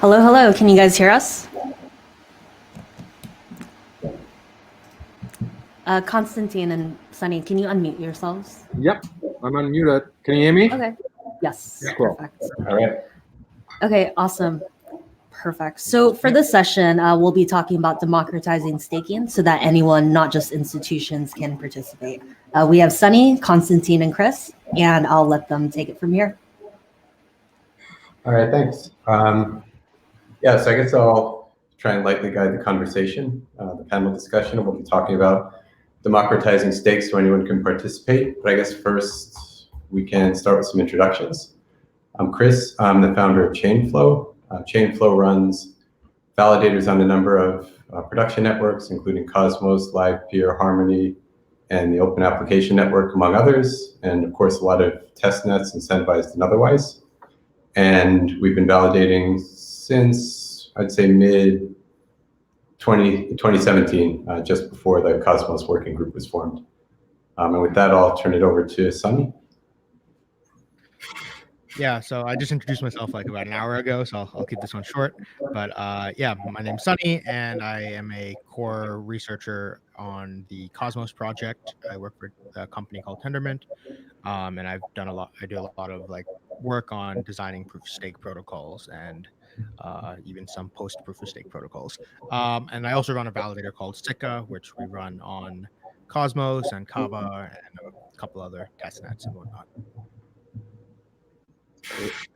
Hello, hello. Can you guys hear us? Konstantin and Sunny, can you unmute yourselves? Yep, I'm unmuted. Can you hear me? Okay. Yes. Cool. Perfect. All right. Okay, awesome. Perfect. So for this session, we'll be talking about democratizing staking so that anyone, not just institutions, can participate. We have Sunny, Konstantin, and Chris, and I'll let them take it from here. All right, thanks. Yeah, so I guess I'll try and lightly guide the conversation, the panel discussion. We'll be talking about democratizing stakes so anyone can participate. But I guess first we can start with some introductions. I'm Chris. I'm the founder of Chainflow. Chainflow runs validators on a number of production networks, including Cosmos, LivePeer, Harmony, and the Open Application Network, among others. And of course, a lot of test nets, incentivized and otherwise. And we've been validating since, I'd say, mid-2017, just before the Cosmos Working Group was formed. And with that, I'll turn it over to Sunny. Yeah, so I just introduced myself like about an hour ago, so I'll keep this one short. But yeah, my name's Sunny, and I am a core researcher on the Cosmos project. I work for a company called Tendermint, and I do a lot of like work on designing proof of stake protocols and even some post proof of stake protocols. And I also run a validator called Sikka, which we run on Cosmos and Kava and a couple other testnets and whatnot.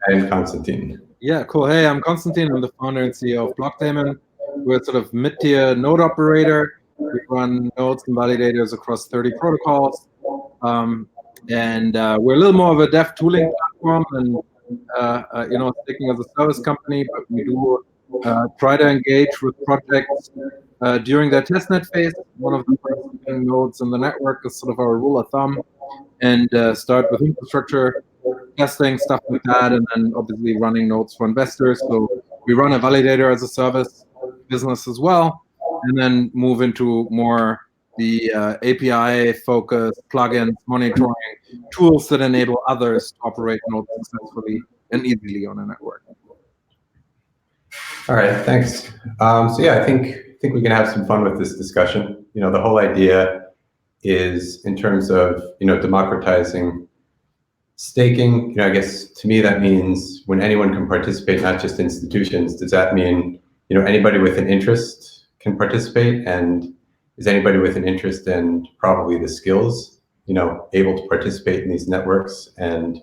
And Konstantin. Yeah, cool. Hey, I'm Konstantin. I'm the founder and CEO of BlockDaemon. We're sort of mid-tier node operator. We run nodes and validators across 30 protocols. And we're a little more of a dev tooling platform and, staking as a service company, but we do try to engage with projects during their testnet phase. One of the first nodes in the network is sort of our rule of thumb, and start with infrastructure testing, stuff like that, and then obviously running nodes for investors. So we run a validator as a service business as well, and then move into more the API-focused plugins, monitoring tools that enable others to operate nodes successfully and easily on a network. All right, thanks. So yeah, I think we can have some fun with this discussion. The whole idea is in terms of democratizing staking. I guess to me that means when anyone can participate, not just institutions. Does that mean anybody with an interest can participate? And is anybody with an interest and probably the skills able to participate in these networks? And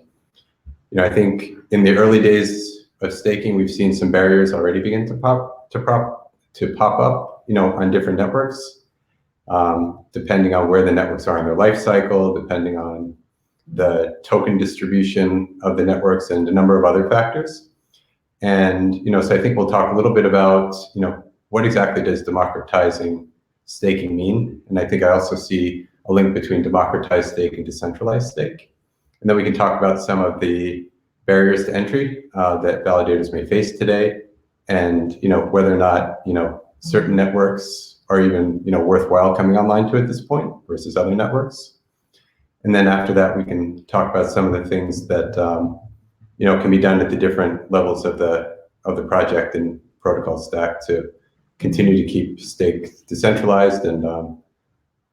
I think in the early days of staking, we've seen some barriers already begin to pop up on different networks, depending on where the networks are in their life cycle, depending on the token distribution of the networks and a number of other factors. And so I think we'll talk a little bit about what exactly does democratizing staking mean. And I think I also see a link between democratized stake and decentralized stake. And then we can talk about some of the barriers to entry that validators may face today, and whether or not certain networks are even worthwhile coming online to at this point versus other networks. And then after that, we can talk about some of the things that can be done at the different levels of the project and protocol stack to continue to keep stake decentralized and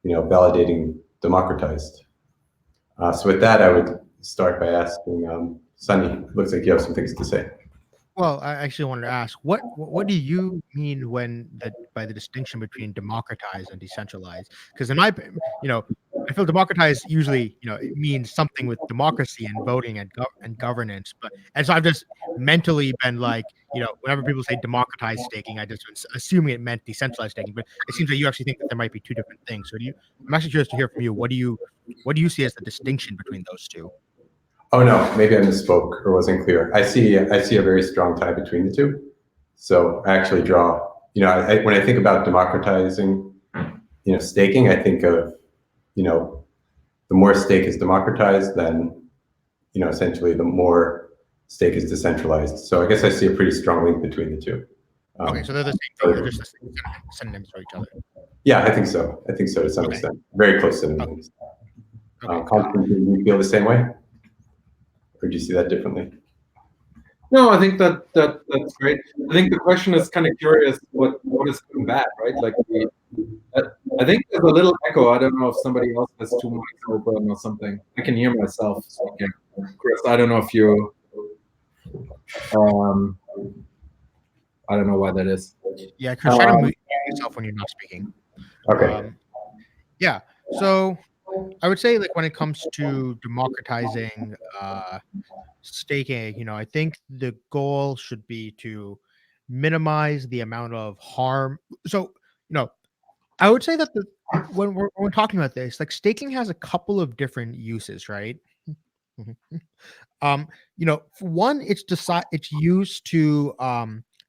validating democratized. So with that, I would start by asking Sunny. It looks like you have some things to say. Well, I actually wanted to ask, what do you mean by the distinction between democratized and decentralized? Because in my opinion, I feel democratized usually, it means something with democracy and voting and governance. And so I've just mentally been like, whenever people say democratized staking, I just was assuming it meant decentralized staking. But it seems that you actually think that there might be two different things. So I'm actually curious to hear from you. What do you see as the distinction between those two? Oh no, maybe I misspoke or wasn't clear. I see a very strong tie between the two. So I actually draw, when I think about democratizing, staking, I think of, the more stake is democratized, then, essentially the more stake is decentralized. So I guess I see a pretty strong link between the two. Okay, so they're the same thing. They're just the same synonyms for each other. Yeah, I think so. To some extent. Very close synonyms. Konstantin, do you feel the same way? Or do you see that differently? No, I think that's great. I think the question is kind of curious. What is going bad, right? Like I think there's a little echo. I don't know if somebody else has two mics open or something. I can hear myself speaking. Chris, I don't know if you. I don't know why that is. Yeah, Chris, try to mute yourself when you're not speaking. Okay. Yeah. So I would say, like, when it comes to democratizing staking, I think the goal should be to minimize the amount of harm. So, I would say that when we're talking about this, like, staking has a couple of different uses, right? For one, it's used to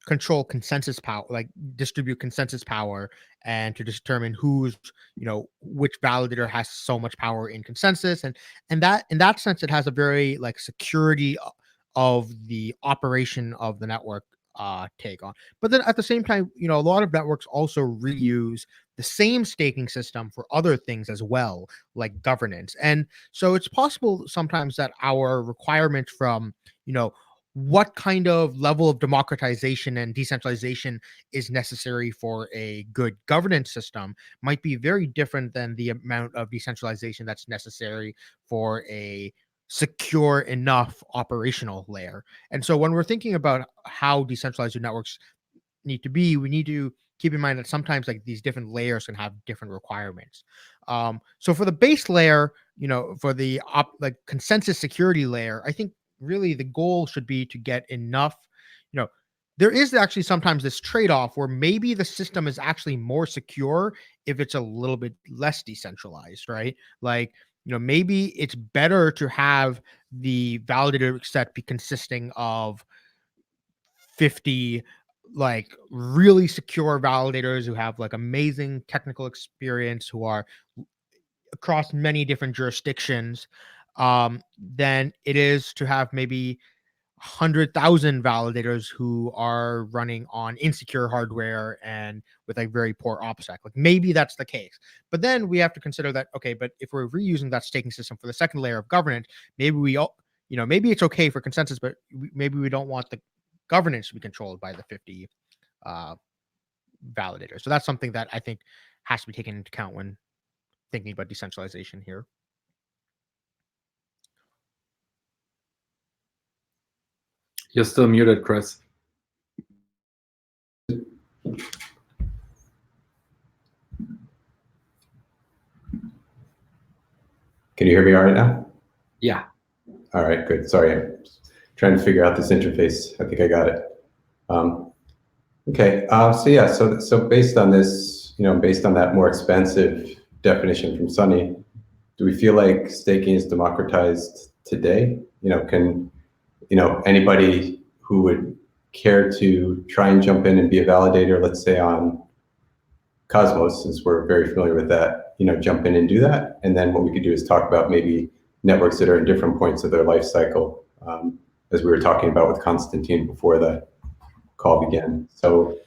control consensus power, like distribute consensus power, and to determine which validator has so much power in consensus, and that in that sense, it has a very like security of the operation of the network take on. But then at the same time, a lot of networks also reuse the same staking system for other things as well, like governance. And so it's possible sometimes that our requirements from, what kind of level of democratization and decentralization is necessary for a good governance system might be very different than the amount of decentralization that's necessary for a secure enough operational layer. And so when we're thinking about how decentralized networks need to be, we need to keep in mind that sometimes like these different layers can have different requirements. So for the base layer, for the like consensus security layer, I think really the goal should be to get enough, there is actually sometimes this trade-off where maybe the system is actually more secure if it's a little bit less decentralized, right? Like, maybe it's better to have the validator set be consisting of 50 like really secure validators who have like amazing technical experience, who are across many different jurisdictions, than it is to have maybe 100,000 validators who are running on insecure hardware and with like very poor OPSEC. Like maybe that's the case, but then we have to consider that, okay, but if we're reusing that staking system for the second layer of governance, maybe maybe it's okay for consensus, but maybe we don't want the governance to be controlled by the 50 validators. So that's something that I think has to be taken into account when thinking about decentralization here. You're still muted, Chris. Can you hear me all right now? Yeah. All right, good. Sorry, I'm trying to figure out this interface. I think I got it. Okay, so yeah, so based on this, based on that more expensive definition from Sunny, do we feel like staking is democratized today? Can anybody who would care to try and jump in and be a validator, let's say on Cosmos, since we're very familiar with that, jump in and do that. And then what we could do is talk about maybe networks that are in different points of their life cycle, as we were talking about with Konstantin before the call began. So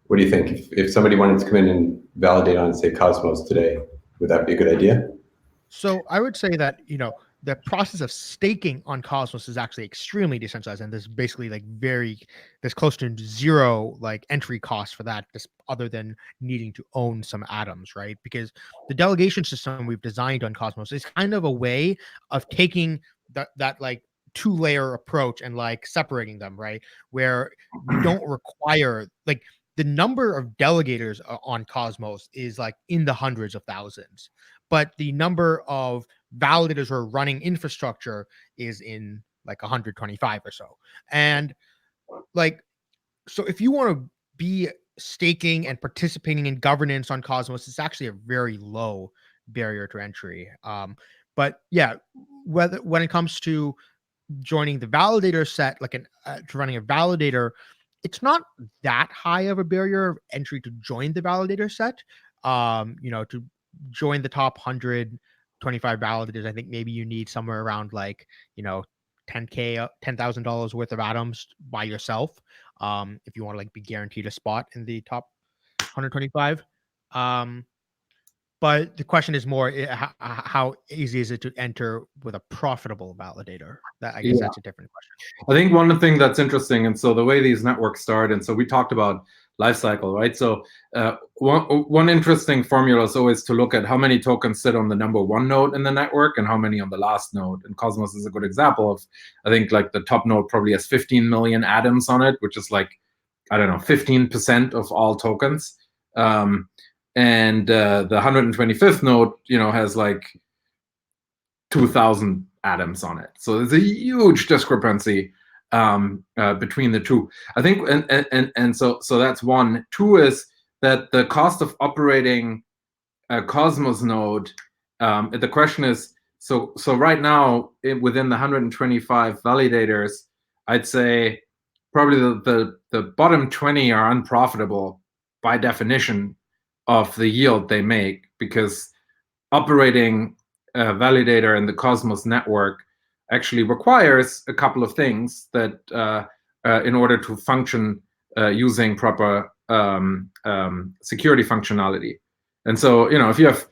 what do you think? If somebody wanted to come in and validate on, say, Cosmos today, would that be a good idea? So I would say that, the process of staking on Cosmos is actually extremely decentralized, and there's basically like there's close to zero like entry cost for that, just other than needing to own some atoms, right? Because the delegation system we've designed on Cosmos is kind of a way of taking that like two-layer approach and like separating them, right? Where we don't require like the number of delegators on Cosmos is like in the hundreds of thousands, but the number of validators who are running infrastructure is in like 125 or so. And like, so if you want to be staking and participating in governance on Cosmos, it's actually a very low barrier to entry. But yeah, when it comes to joining the validator set, like to running a validator, it's not that high of a barrier of entry to join the validator set. To join the top 125 validators, I think maybe you need somewhere around like, $10,000 worth of atoms by yourself. If you want to like be guaranteed a spot in the top 125. But the question is more, how easy is it to enter with a profitable validator? That I guess Yeah. that's a different question. I think one thing that's interesting, and so the way these networks start, and so we talked about life cycle, right? So one interesting formula is always to look at how many tokens sit on the number one node in the network and how many on the last node. And Cosmos is a good example of, I think, like the top node probably has 15 million atoms on it, which is like, I don't know, 15% of all tokens. And the 125th node, has like 2,000 atoms on it. So there's a huge discrepancy between the two. I think, and so that's one. Two is that the cost of operating a Cosmos node. The question is, so right now within the 125 validators, I'd say probably the bottom 20 are unprofitable by definition of the yield they make, because operating a validator in the Cosmos network actually requires a couple of things that in order to function using proper security functionality. And so, if you have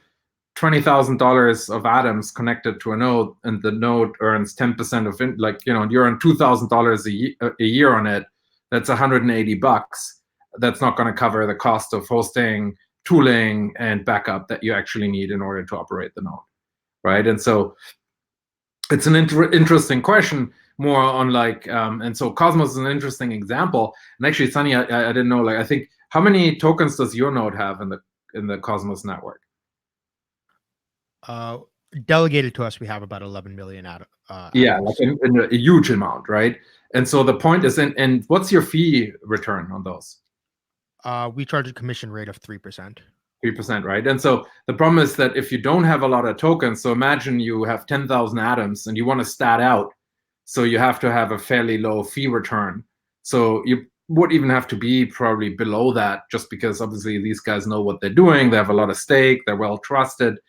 $20,000 of atoms connected to a node and the node earns 10% of it, you earn $2,000 a year on it, that's $180. That's not going to cover the cost of hosting, tooling, and backup that you actually need in order to operate the node, right? And so it's an interesting question, more on and so Cosmos is an interesting example. And actually, Sunny, I didn't know, I think, how many tokens does your node have in the Cosmos network? Delegated to us, we have about 11 million yeah, like in a huge amount, right? And so the point is, and what's your fee return on those? We charge a commission rate of 3%. 3%, right? And so the problem is that if you don't have a lot of tokens, so imagine you have 10,000 atoms and you want to stat out, so you have to have a fairly low fee return. So you would even have to be probably below that, just because obviously these guys know what they're doing. They have a lot of stake. They're well trusted.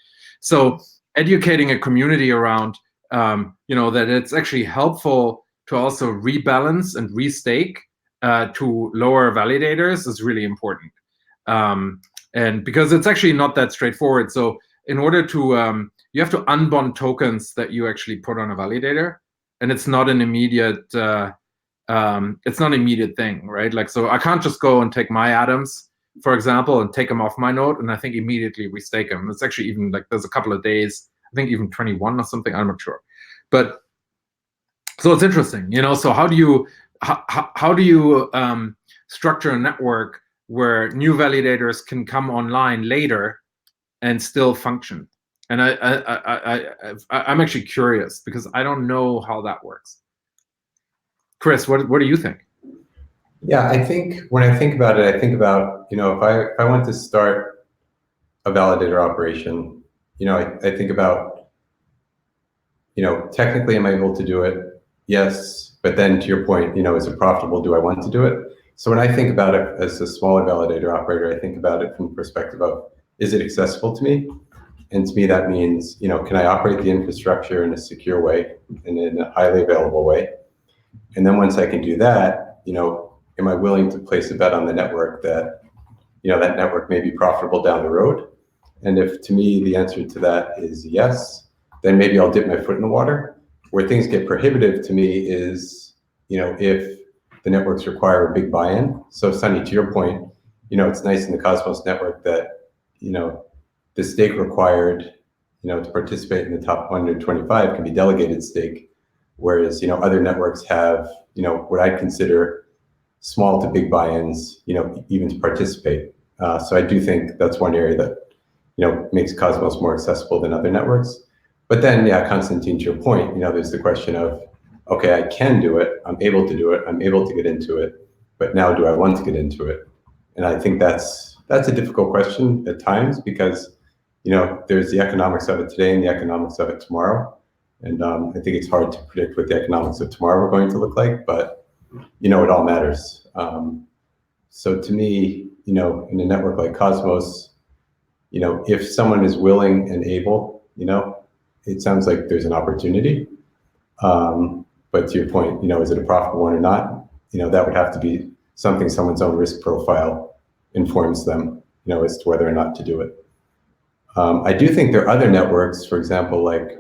So educating a community around, that it's actually helpful to also rebalance and restake to lower validators is really important. And because it's actually not that straightforward. So in order to, you have to unbond tokens that you actually put on a validator, and it's not an immediate, thing, right? So I can't just go and take my atoms, for example, and take them off my node, and I think immediately restake them. It's actually even there's a couple of days, I think even 21 or something, I'm not sure. But so it's interesting, so how do you structure a network where new validators can come online later and still function? And I'm actually curious, because I don't know how that works. Chris, what do you think? Yeah, I think when I think about it, I think about, if I want to start a validator operation, I think about, technically am I able to do it? Yes. But then to your point, is it profitable? Do I want to do it? So when I think about it as a smaller validator operator, I think about it from the perspective of, is it accessible to me? And to me, that means, can I operate the infrastructure in a secure way and in a highly available way? And then once I can do that, am I willing to place a bet on the network that, that network may be profitable down the road? And if, to me, the answer to that is yes, then maybe I'll dip my foot in the water. Where things get prohibitive to me is, if the networks require a big buy-in. So Sunny, to your point, it's nice in the Cosmos network that, the stake required, to participate in the top 125 can be delegated stake, whereas, other networks have, what I'd consider small to big buy-ins, even to participate. So I do think that's one area that, makes Cosmos more accessible than other networks. But then, yeah, Konstantin, to your point, there's the question of, okay, I can do it, I'm able to do it, I'm able to get into it, but now do I want to get into it? And I think that's a difficult question at times, because, there's the economics of it today and the economics of it tomorrow. And I think it's hard to predict what the economics of tomorrow are going to look like, but, it all matters. So to me, in a network like Cosmos, if someone is willing and able, it sounds like there's an opportunity. But to your point, is it a profitable one or not? That would have to be something someone's own risk profile informs them, as to whether or not to do it. I do think there are other networks, for example, like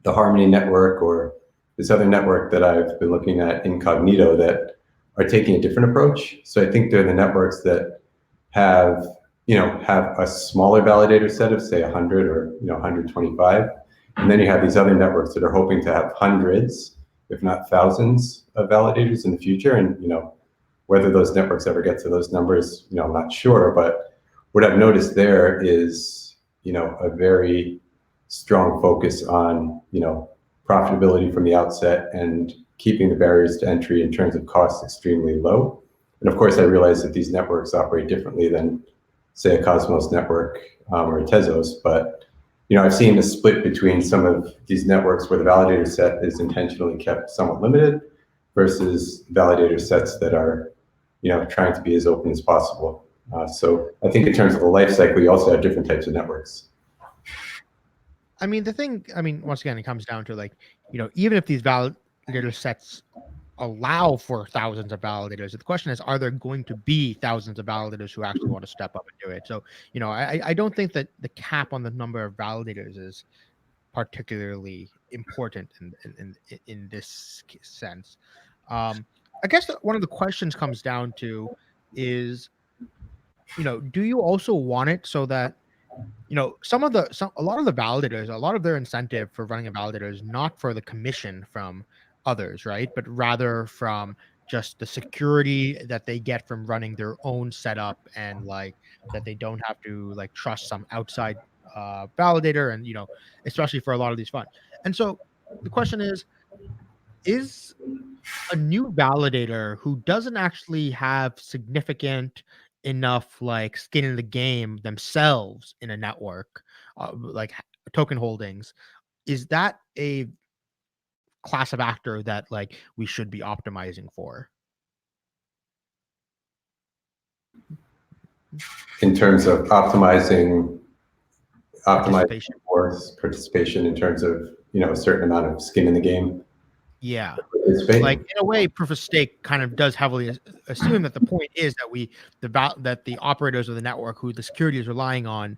the Harmony network or this other network that I've been looking at, Incognito, that are taking a different approach. So I think they're the networks that have a smaller validator set of say 100 or 125, and then you have these other networks that are hoping to have hundreds, if not thousands, of validators in the future. And whether those networks ever get to those numbers, I'm not sure. But what I've noticed there is a very strong focus on profitability from the outset and keeping the barriers to entry in terms of costs extremely low. And of course, I realize that these networks operate differently than, say, a Cosmos network or a Tezos. But I've seen a split between some of these networks where the validator set is intentionally kept somewhat limited versus validator sets that are trying to be as open as possible. So I think in terms of the life cycle, you also have different types of networks. I mean, once again, it comes down to like, even if these validator sets allow for thousands of validators, the question is, are there going to be thousands of validators who actually want to step up and do it? So, I don't think that the cap on the number of validators is particularly important in this sense. I guess one of the questions comes down to is, do you also want it so that a lot of the validators, a lot of their incentive for running a validator is not for the commission from others, right? But rather from just the security that they get from running their own setup, and like that they don't have to like trust some outside validator, and especially for a lot of these funds. And so the question is a new validator who doesn't actually have significant enough like skin in the game themselves in a network, token holdings, is that a class of actor that like we should be optimizing for? In terms of optimizing Participation. for participation in terms of a certain amount of skin in the game. Yeah. Participate. Like in a way, proof of stake kind of does heavily assume that the point is that that the operators of the network who the security is relying on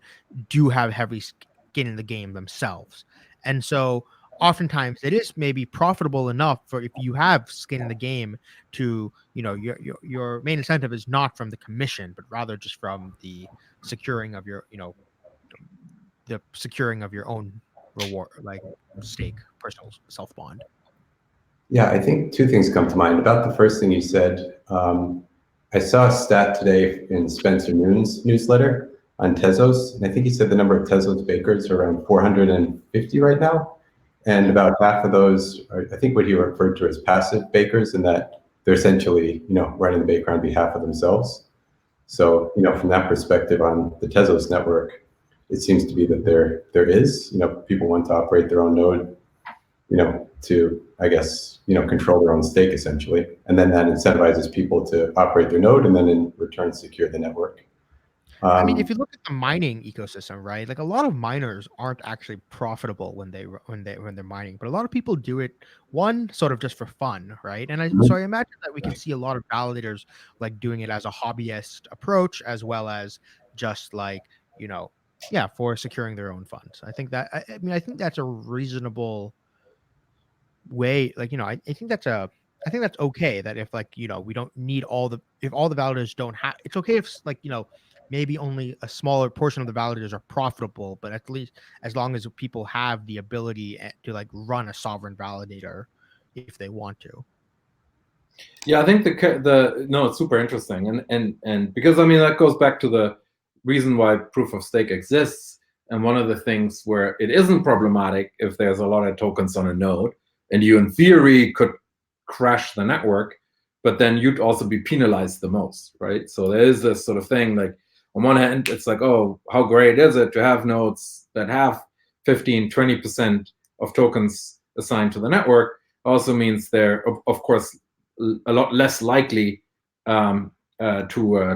do have heavy skin in the game themselves. And so oftentimes it is maybe profitable enough for, if you have skin in the game, to your main incentive is not from the commission, but rather just from the securing of your the securing of your own reward, like stake, personal self bond. Yeah, I think two things come to mind. About the first thing you said, I saw a stat today in Spencer Noon's newsletter on Tezos, and I think he said the number of Tezos bakers are around 450 right now, and about half of those are, I think, what he referred to as passive bakers, and that they're essentially running the baker on behalf of themselves. So from that perspective, on the Tezos network, it seems to be that there is people want to operate their own node, to, I guess, control their own stake essentially. And then that incentivizes people to operate their node and then in return secure the network. I mean, if you look at the mining ecosystem, right? Like a lot of miners aren't actually profitable when they're mining, but a lot of people do it, one, sort of just for fun, right? And so I imagine that we can see a lot of validators like doing it as a hobbyist approach, as well as just like, for securing their own funds. I think that, I think that's a reasonable way. Like, I think that's okay, that if like, we don't need if all the validators don't have, it's okay if like, maybe only a smaller portion of the validators are profitable, but at least as long as people have the ability to like run a sovereign validator if they want to. Yeah, I think it's super interesting, and because that goes back to the reason why proof of stake exists, and one of the things where it isn't problematic if there's a lot of tokens on a node, and you in theory could crash the network, but then you'd also be penalized the most, right? So there is this sort of thing, like on one hand, it's like, oh, how great is it to have nodes that have 15-20% of tokens assigned to the network? Also means they're, of course, a lot less likely to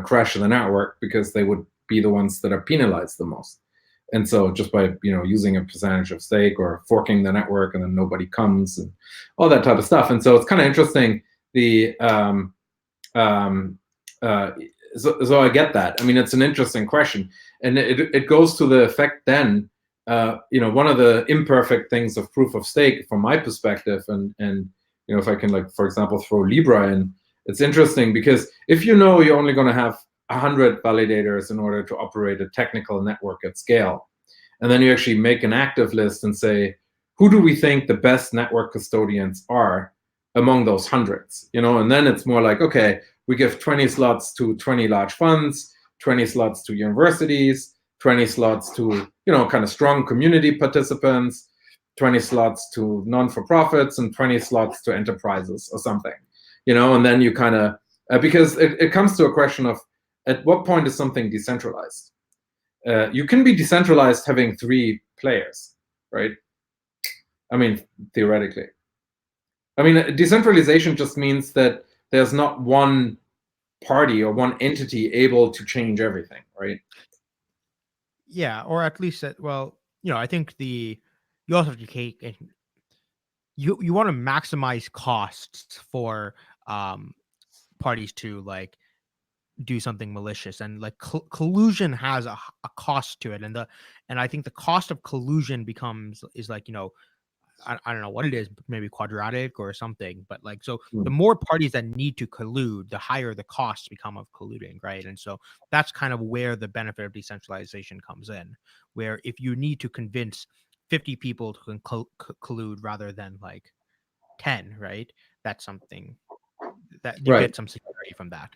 crash the network, because they would be the ones that are penalized the most. And so just by using a percentage of stake or forking the network and then nobody comes and all that type of stuff. And so it's kind of interesting, the so I get that. I mean, it's an interesting question, and it goes to the effect then. One of the imperfect things of proof of stake, from my perspective, and if I can, like, for example, throw Libra in, it's interesting because if you're only going to have 100 validators in order to operate a technical network at scale, and then you actually make an active list and say, who do we think the best network custodians are among those hundreds? And then it's more like, okay, we give 20 slots to 20 large funds, 20 slots to universities, 20 slots to, kind of strong community participants, 20 slots to non-for-profits, and 20 slots to enterprises or something, and then you kind of, because it comes to a question of, at what point is something decentralized? You can be decentralized having 3 players, right? I mean, theoretically. I mean, decentralization just means that there's not one party or one entity able to change everything, right? Yeah, or at least that. Well, I think you also have to you want to maximize costs for parties to like do something malicious, and like collusion has a cost to it, and I think the cost of collusion is like, I don't know what it is, maybe quadratic or something, but like, so the more parties that need to collude, the higher the costs become of colluding, right? And so that's kind of where the benefit of decentralization comes in, where if you need to convince 50 people to collude rather than like 10, right? That's something that you get some security from that.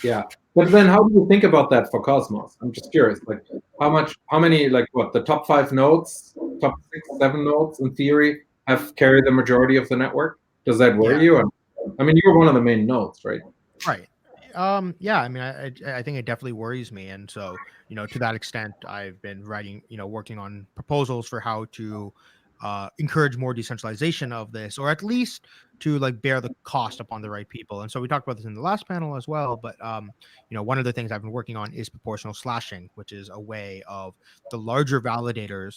Yeah, but then how do you think about that for Cosmos? I'm just curious, like how many, like what, the top 5 nodes, top 6, 7 nodes in theory have carried the majority of the network? Does that worry you? I mean, you're one of the main nodes, right? Right. Yeah, I mean, I think it definitely worries me. And so, to that extent, I've been writing, working on proposals for how to encourage more decentralization of this, or at least to like bear the cost upon the right people. And so we talked about this in the last panel as well. But one of the things I've been working on is proportional slashing, which is a way of the larger validators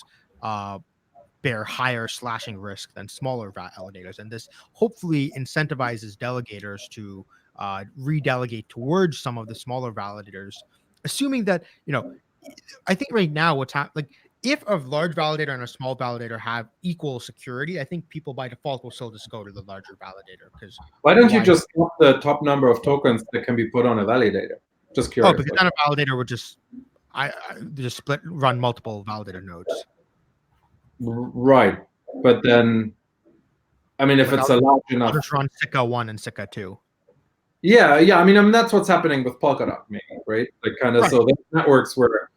bear higher slashing risk than smaller validators, and this hopefully incentivizes delegators to redelegate towards some of the smaller validators, assuming that I think right now what's happening, like, if a large validator and a small validator have equal security, I think people by default will still just go to the larger validator. Because why don't you just drop the top number of tokens that can be put on a validator? Just curious. Oh, because then a validator would just run multiple validator nodes. Right, but then, I mean, if it's a large enough, I'll just run Sikka 1 and Sikka 2. Yeah. I mean, that's what's happening with Polkadot, maybe, right? Like, kind of, right. So there's networks where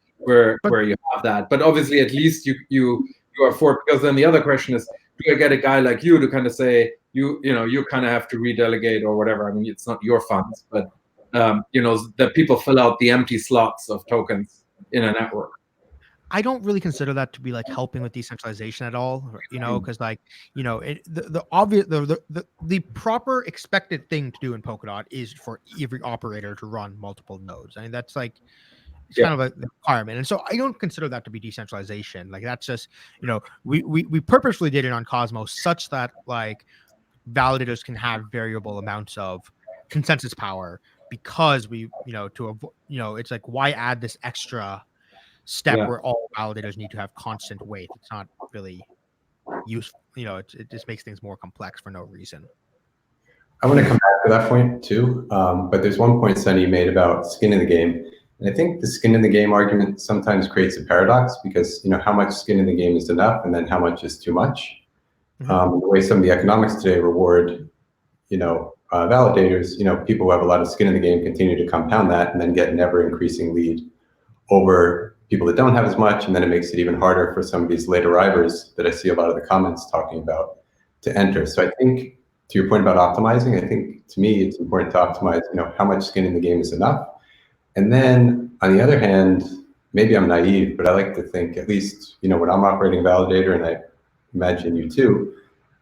you have that, but obviously, at least you are for, because then the other question is, do I get a guy like you to kind of say you kind of have to redelegate or whatever? I mean, it's not your funds, but that people fill out the empty slots of tokens in a network. I don't really consider that to be like helping with decentralization at all, because like, the obvious, the proper expected thing to do in Polkadot is for every operator to run multiple nodes. I mean, that's like, it's kind of a requirement. And so I don't consider that to be decentralization. Like, that's just, we purposely did it on Cosmos such that like validators can have variable amounts of consensus power, because we, it's like, why add this extra step where all validators need to have constant weight? It's not really useful. It just makes things more complex for no reason. I want to come back to that point too, but there's one point Sunny made about skin in the game, and I think the skin in the game argument sometimes creates a paradox, because how much skin in the game is enough, and then how much is too much. The way some of the economics today reward validators, people who have a lot of skin in the game continue to compound that and then get an ever increasing lead over people that don't have as much, and then it makes it even harder for some of these late arrivers that I see a lot of the comments talking about to enter. So I think, to your point about optimizing, I think to me it's important to optimize, how much skin in the game is enough. And then on the other hand, maybe I'm naive, but I like to think, at least, when I'm operating a validator, and I imagine you too,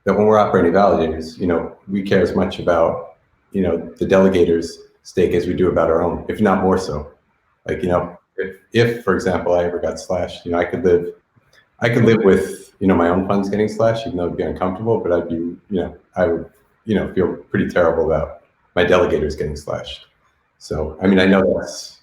that when we're operating validators, we care as much about, the delegator's stake as we do about our own, if not more so. Like, if for example, I ever got slashed, I could live with, my own funds getting slashed, even though it'd be uncomfortable, but I would, feel pretty terrible about my delegators getting slashed. So, I mean, I know that's,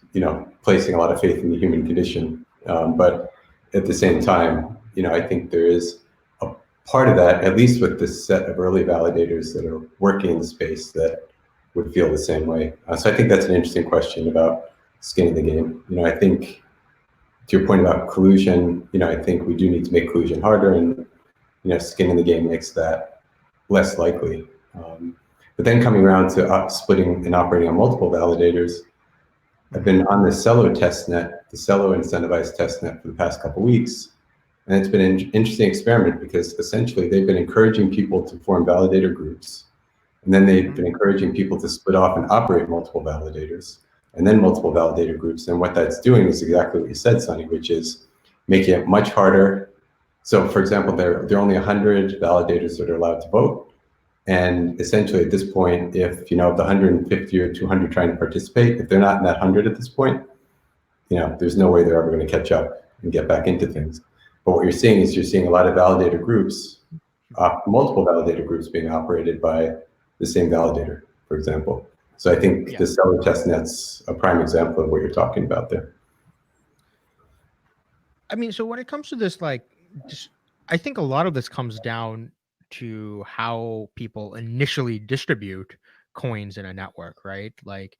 placing a lot of faith in the human condition, but at the same time, I think there is a part of that, at least with this set of early validators that are working in the space, that would feel the same way. So I think that's an interesting question about skin in the game. I think, to your point about collusion, I think we do need to make collusion harder, and skin in the game makes that less likely. But then coming around to splitting and operating on multiple validators, I've been on the Celo testnet, the Celo incentivized testnet, for the past couple of weeks, and it's been an interesting experiment because essentially they've been encouraging people to form validator groups, and then they've been encouraging people to split off and operate multiple validators, and then multiple validator groups. And what that's doing is exactly what you said, Sonny, which is making it much harder. So, for example, there are only 100 validators that are allowed to vote. And essentially at this point, if, of the 150 or 200 trying to participate, if they're not in that 100 at this point, there's no way they're ever going to catch up and get back into things. But what you're seeing is a lot of validator groups, multiple validator groups being operated by the same validator, for example. So I think the Celo testnet's a prime example of what you're talking about there. I mean, so when it comes to this, I think a lot of this comes down to how people initially distribute coins in a network, right? Like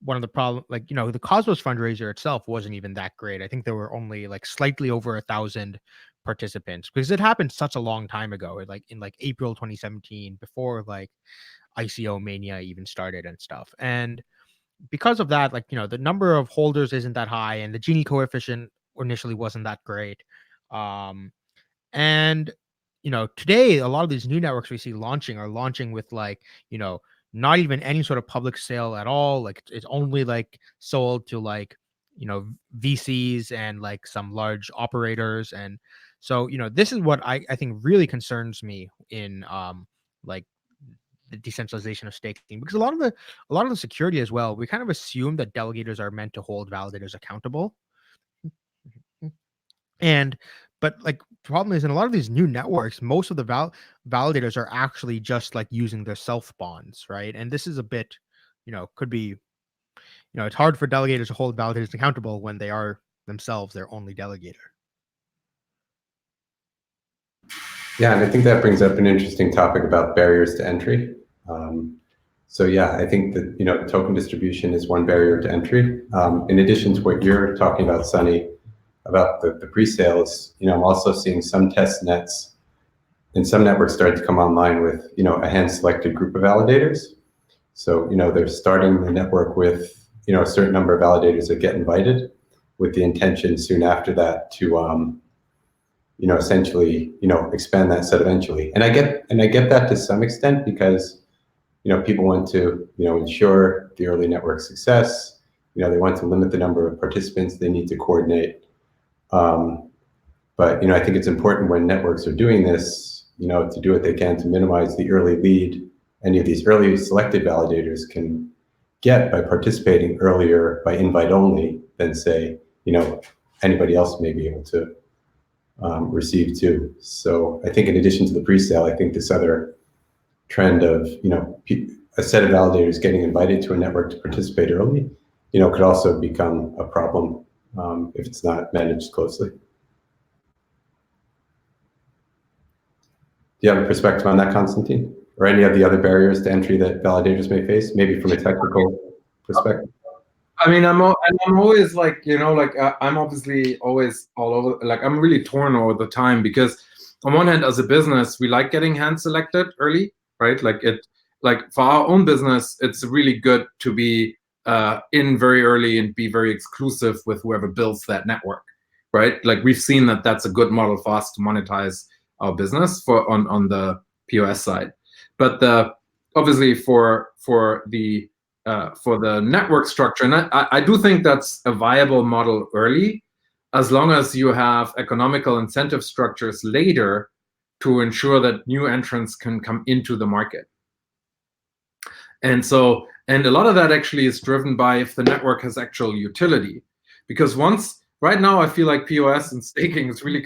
one of the problems, the Cosmos fundraiser itself wasn't even that great. I think there were only slightly over 1,000 participants, because it happened such a long time ago, in April 2017, before ICO mania even started and stuff. And because of that, the number of holders isn't that high, and the Gini coefficient initially wasn't that great. And today a lot of these new networks we see are launching with not even any sort of public sale at all. It's only sold to VCs and some large operators. And so this is what I think really concerns me in the decentralization of staking, because a lot of the security as well, we kind of assume that delegators are meant to hold validators accountable. But the problem is, in a lot of these new networks, most of the validators are actually just using their self bonds, right? And this is a bit, could be, it's hard for delegators to hold validators accountable when they are themselves their only delegator. Yeah, and I think that brings up an interesting topic about barriers to entry. So yeah, I think that token distribution is one barrier to entry. In addition to what you're talking about, Sonny, about the pre-sales, I'm also seeing some test nets and some networks start to come online with a hand-selected group of validators. So they're starting the network with a certain number of validators that get invited, with the intention soon after that to essentially expand that set eventually. And I get that to some extent, because people want to ensure the early network success. They want to limit the number of participants they need to coordinate. But I think it's important when networks are doing this, to do what they can to minimize the early lead any of these early selected validators can get by participating earlier by invite only than, say, anybody else may be able to receive too. So I think in addition to the pre-sale, I think this other trend of a set of validators getting invited to a network to participate early, could also become a problem if it's not managed closely. Do you have a perspective on that, Konstantin? Or any of the other barriers to entry that validators may face, maybe from a technical perspective? I mean, I'm always I'm obviously always all over. I'm really torn all the time, because on one hand, as a business, we like getting hand selected early, right? For our own business, it's really good to be in very early and be very exclusive with whoever builds that network, right? We've seen that that's a good model for us to monetize our business on the POS side. But obviously for the network structure, and I do think that's a viable model early, as long as you have economical incentive structures later to ensure that new entrants can come into the market. And a lot of that actually is driven by if the network has actual utility. Because right now I feel like POS and staking is really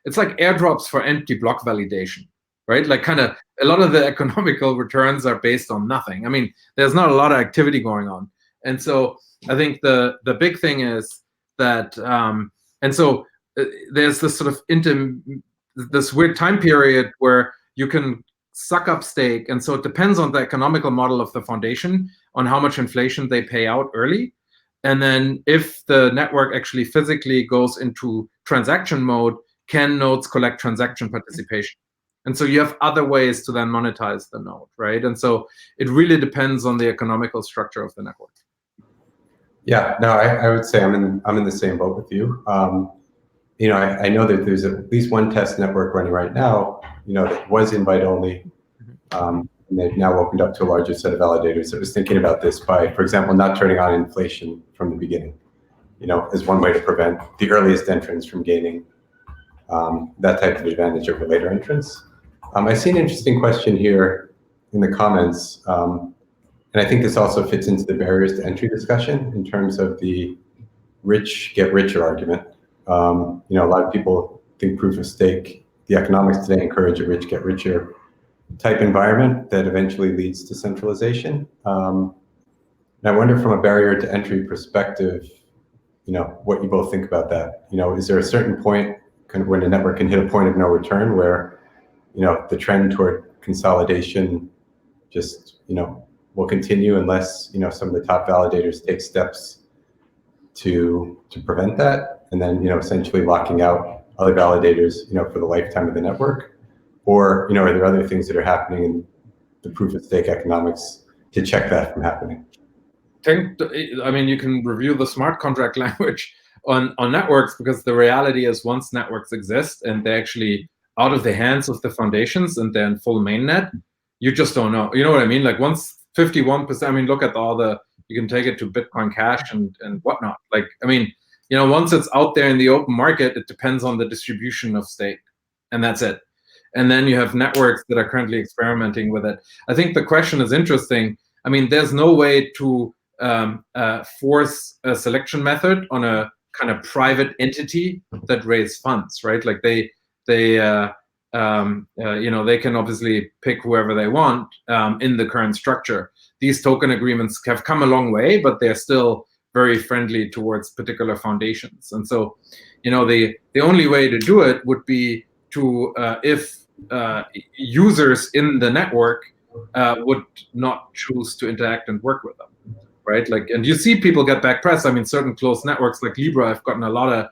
it's like airdrops for empty block validation, right? Like kind of a lot of the economical returns are based on nothing. I mean, there's not a lot of activity going on. And so I think the big thing is that, and so there's this sort of this weird time period where you can suck up stake. And so it depends on the economical model of the foundation on how much inflation they pay out early. And then if the network actually physically goes into transaction mode, can nodes collect transaction participation? And so you have other ways to then monetize the node, right? And so it really depends on the economical structure of the network. Yeah, no, I would say I'm in the same boat with you. You know, I know that there's at least one test network running right now, you know, that was invite only. And they've now opened up to a larger set of validators that was thinking about this by, for example, not turning on inflation from the beginning, you know, as one way to prevent the earliest entrants from gaining that type of advantage over later entrants. I see an interesting question here in the comments, and I think this also fits into the barriers to entry discussion in terms of the rich get richer argument. You know, a lot of people think proof of stake, the economics today encourage a rich get richer type environment that eventually leads to centralization. And I wonder from a barrier to entry perspective, you know, what you both think about that. You know, is there a certain point kind of when a network can hit a point of no return where, you know, the trend toward consolidation just, you know, will continue unless, you know, some of the top validators take steps to prevent that, and then, you know, essentially locking out other validators, you know, for the lifetime of the network? Or, you know, are there other things that are happening in the proof of stake economics to check that from happening? I mean, you can review the smart contract language on networks, because the reality is once networks exist and they're actually out of the hands of the foundations and they're in full mainnet, you just don't know. You know what I mean? Like once 51%, I mean, look at all the, you can take it to Bitcoin Cash and whatnot. Like, I mean, you know, once it's out there in the open market, it depends on the distribution of stake, and that's it. And then you have networks that are currently experimenting with it. I think the question is interesting. I mean, there's no way to force a selection method on a kind of private entity that raise funds, right? Like they you know, they can obviously pick whoever they want in the current structure. These token agreements have come a long way, but they're still very friendly towards particular foundations. And so, you know, the only way to do it would be to if users in the network would not choose to interact and work with them, right? Like, and you see people get back press. I mean, certain closed networks like Libra have gotten a lot of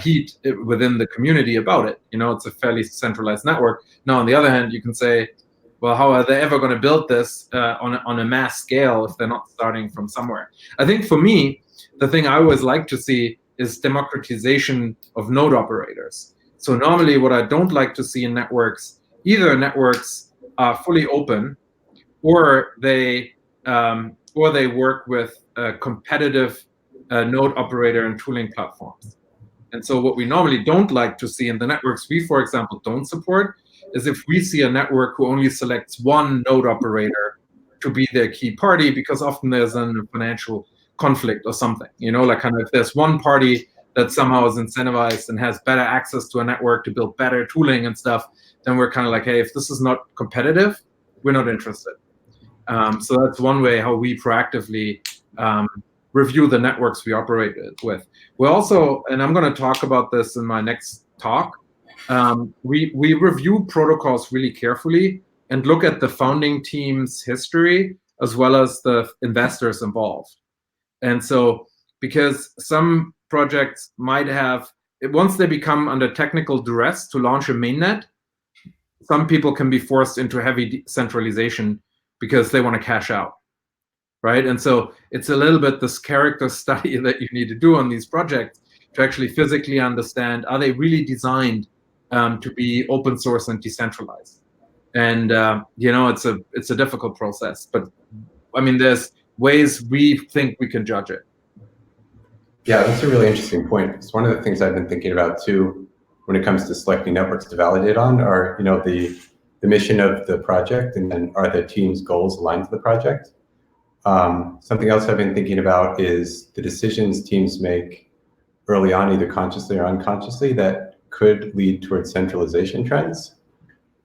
heat within the community about it. You know, it's a fairly centralized network. Now, on the other hand, you can say, well, how are they ever going to build this on a mass scale if they're not starting from somewhere? I think for me, the thing I always like to see is democratization of node operators. So normally what I don't like to see in networks, either networks are fully open, or they work with competitive node operator and tooling platforms. And so what we normally don't like to see in the networks we, for example, don't support, is if we see a network who only selects one node operator to be their key party, because often there's a financial conflict or something, you know, like kind of if there's one party that somehow is incentivized and has better access to a network to build better tooling and stuff, then we're kind of like, hey, if this is not competitive, we're not interested. So that's one way how we proactively review the networks we operate with. We're also, and I'm going to talk about this in my next talk, we review protocols really carefully and look at the founding team's history as well as the investors involved. And so, because some projects might have, once they become under technical duress to launch a mainnet, some people can be forced into heavy centralization because they want to cash out, right? And so it's a little bit this character study that you need to do on these projects to actually physically understand, are they really designed to be open source and decentralized? And you know, it's a difficult process, but I mean, there's ways we think we can judge it. Yeah, that's a really interesting point. It's one of the things I've been thinking about too when it comes to selecting networks to validate on are, you know, the mission of the project, and then are the team's goals aligned to the project? Something else I've been thinking about is the decisions teams make early on, either consciously or unconsciously, that could lead towards centralization trends.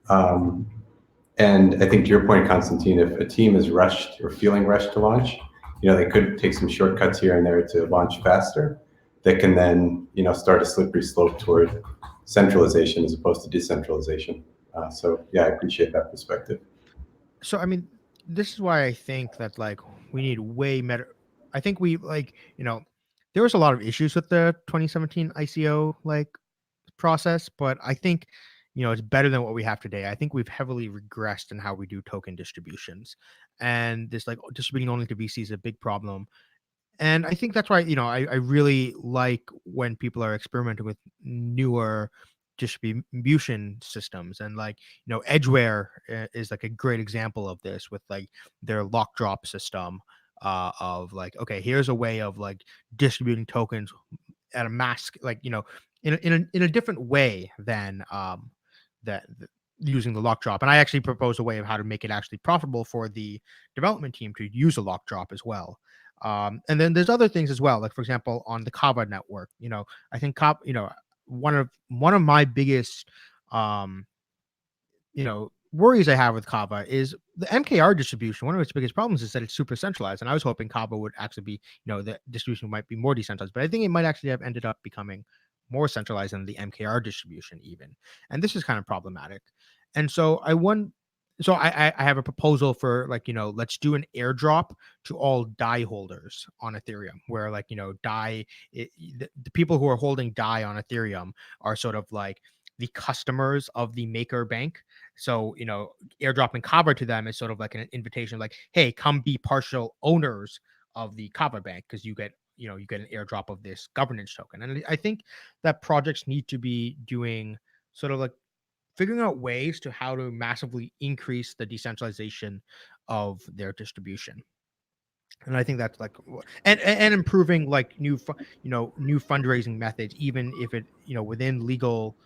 And I think to your point, Konstantin, if a team is rushed or feeling rushed to launch, they could take some shortcuts here and there to launch faster that can then, start a slippery slope toward centralization as opposed to decentralization. So yeah, I appreciate that perspective. So, I mean, this is why I think that like we need way better. I think we there was a lot of issues with the 2017 ICO like process, but I think it's better than what we have today. I think we've heavily regressed in how we do token distributions, and this like distributing only to VC is a big problem. And I think that's why I really like when people are experimenting with newer distribution systems, and like Edgeware is like a great example of this with like their lock drop system of like, okay, here's a way of like distributing tokens at a mass, like in a different way than that using the lock drop. And I actually propose a way of how to make it actually profitable for the development team to use a lock drop as well. And then there's other things as well, like for example on the Kava network. I think one of my biggest worries I have with Kava is the MKR distribution. One of its biggest problems is that it's super centralized, and I was hoping Kava would actually be, the distribution might be more decentralized, but I think it might actually have ended up becoming more centralized than the MKR distribution even, and this is kind of problematic. And so I have a proposal for like, let's do an airdrop to all DAI holders on Ethereum, where like, DAI, the people who are holding DAI on Ethereum are sort of like the customers of the maker bank. So, airdropping Kava to them is sort of like an invitation, like, hey, come be partial owners of the Kava bank, because you get an airdrop of this governance token. And I think that projects need to be doing sort of like figuring out ways to how to massively increase the decentralization of their distribution. And I think that's like, and improving like new fundraising methods, even if it, within legal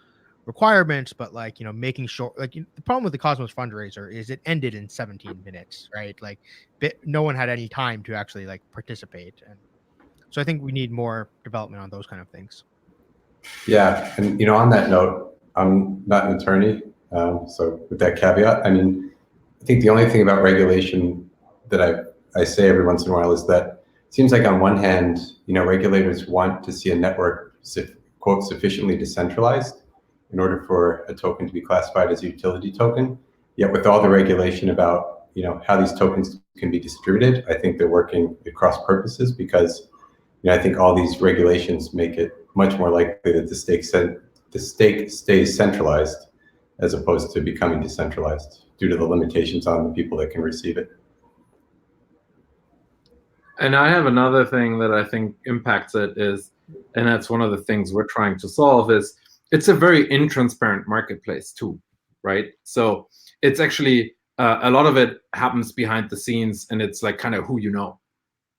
requirements, but like, making sure, like, the problem with the Cosmos fundraiser is it ended in 17 minutes, right? Like no one had any time to actually like participate. And so I think we need more development on those kind of things. Yeah. And, on that note, I'm not an attorney. So with that caveat, I mean, I think the only thing about regulation that I say every once in a while is that it seems like on one hand, regulators want to see a network, quote, sufficiently decentralized in order for a token to be classified as a utility token. Yet with all the regulation about, how these tokens can be distributed, I think they're working at cross purposes, because, I think all these regulations make it much more likely that the stake stays centralized as opposed to becoming decentralized due to the limitations on the people that can receive it. And I have another thing that I think impacts it is, and that's one of the things we're trying to solve, is it's a very intransparent marketplace too, right? So it's actually, a lot of it happens behind the scenes, and it's like kind of who you know.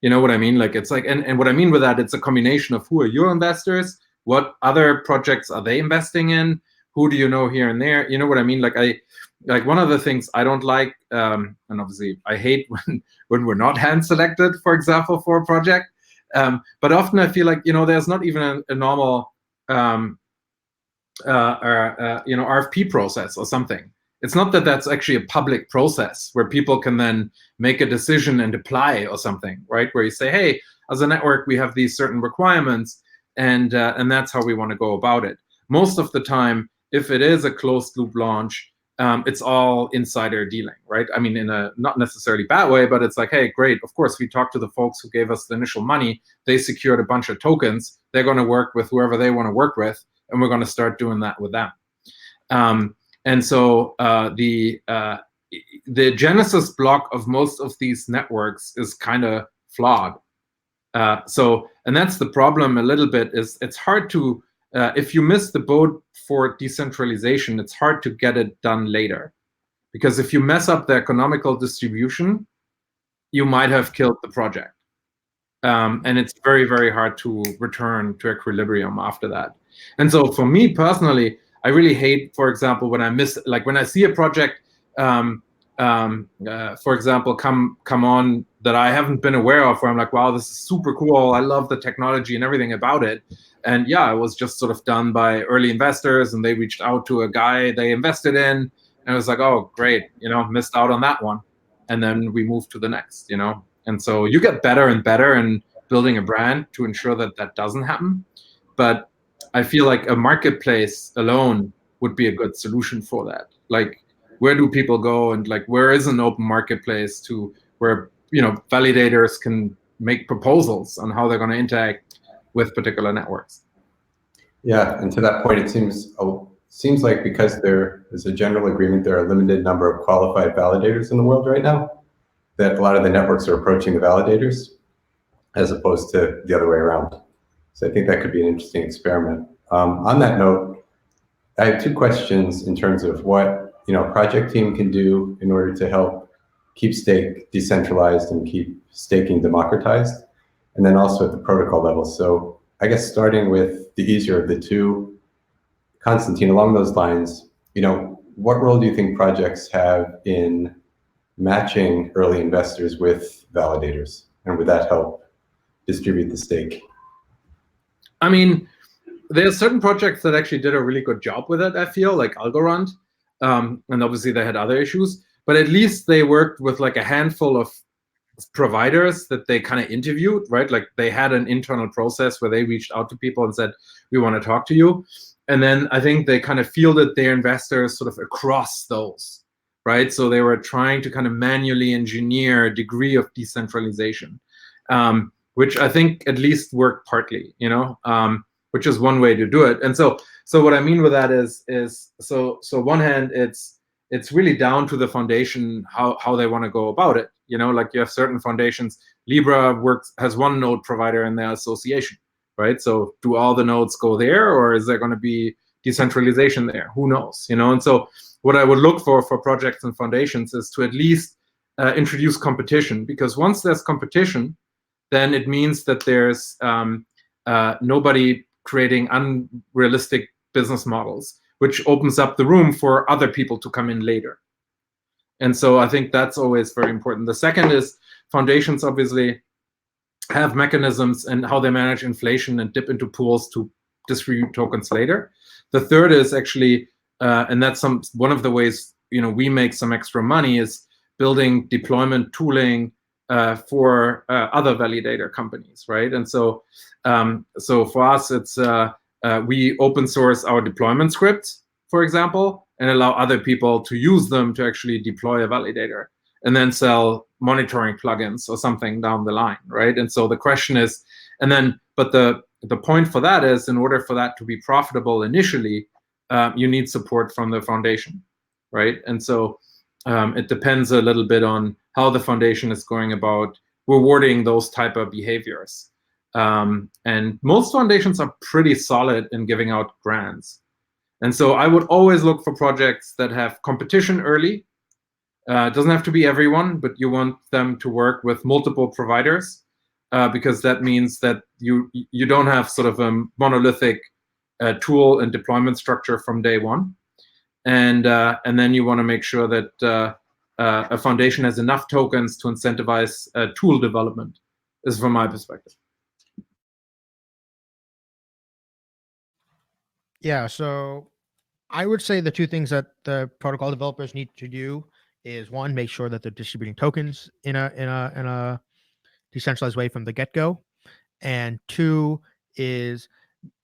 You know what I mean? Like it's like, and what I mean with that, it's a combination of who are your investors, what other projects are they investing in, who do you know here and there, you know what I mean? Like one of the things I don't like, and obviously I hate when we're not hand selected, for example, for a project. But often I feel like, there's not even a normal, RFP process or something. It's not that that's actually a public process where people can then make a decision and apply or something, right? Where you say, hey, as a network, we have these certain requirements, and that's how we want to go about it. Most of the time, if it is a closed loop launch, it's all insider dealing, right? I mean, in a not necessarily bad way, but it's like, hey, great. Of course, we talked to the folks who gave us the initial money. They secured a bunch of tokens. They're going to work with whoever they want to work with, and we're going to start doing that with them. And so the genesis block of most of these networks is kind of flawed. And that's the problem a little bit, is it's hard to, if you miss the boat for decentralization, it's hard to get it done later. Because if you mess up the economical distribution, you might have killed the project. And it's very, very hard to return to equilibrium after that. And so for me personally, I really hate, for example, when I see a project, for example, come on that I haven't been aware of, where I'm like, wow, this is super cool. I love the technology and everything about it. And yeah, it was just sort of done by early investors, and they reached out to a guy they invested in, And it was like, oh, great, missed out on that one. And then we moved to the next, And so you get better and better in building a brand to ensure that that doesn't happen. But I feel like a marketplace alone would be a good solution for that. Like, where do people go, and like, where is an open marketplace to where validators can make proposals on how they're going to interact with particular networks? Yeah, and to that point, it seems like because there is a general agreement, there are a limited number of qualified validators in the world right now, that a lot of the networks are approaching the validators as opposed to the other way around. So I think that could be an interesting experiment. On that note, I have two questions in terms of what project team can do in order to help keep stake decentralized and keep staking democratized, and then also at the protocol level. So I guess starting with the easier of the two, Konstantin, along those lines, what role do you think projects have in matching early investors with validators, and would that help distribute the stake? I mean, there are certain projects that actually did a really good job with it, I feel, like Aggarwal, and obviously they had other issues, but at least they worked with like a handful of providers that they kind of interviewed, right? Like they had an internal process where they reached out to people and said, we want to talk to you. And then I think they kind of fielded their investors sort of across those, right? So they were trying to kind of manually engineer a degree of decentralization, which I think at least worked partly, which is one way to do it. And so what I mean with that is so one hand, it's really down to the foundation how they want to go about it. Like you have certain foundations. Libra has one node provider in their association, right? So do all the nodes go there, or is there going to be decentralization there? Who knows? And so what I would look for projects and foundations is to at least introduce competition, because once there's competition, then it means that there's nobody creating unrealistic business models, which opens up the room for other people to come in later. And so I think that's always very important. The second is foundations obviously have mechanisms and how they manage inflation and dip into pools to distribute tokens later. The third is actually, and that's one of the ways we make some extra money, is building deployment tooling for other validator companies, right? And so for us, it's we open source our deployment scripts, for example, and allow other people to use them to actually deploy a validator and then sell monitoring plugins or something down the line, right? And so the question is, but the point for that is, in order for that to be profitable initially, you need support from the foundation, right? And so it depends a little bit on how the foundation is going about rewarding those type of behaviors. And most foundations are pretty solid in giving out grants. And so I would always look for projects that have competition early. It doesn't have to be everyone, but you want them to work with multiple providers, because that means that you don't have sort of a monolithic tool and deployment structure from day one. And then you want to make sure that a foundation has enough tokens to incentivize tool development, is from my perspective. Yeah, so I would say the two things that the protocol developers need to do is, one, make sure that they're distributing tokens in a decentralized way from the get-go, and two is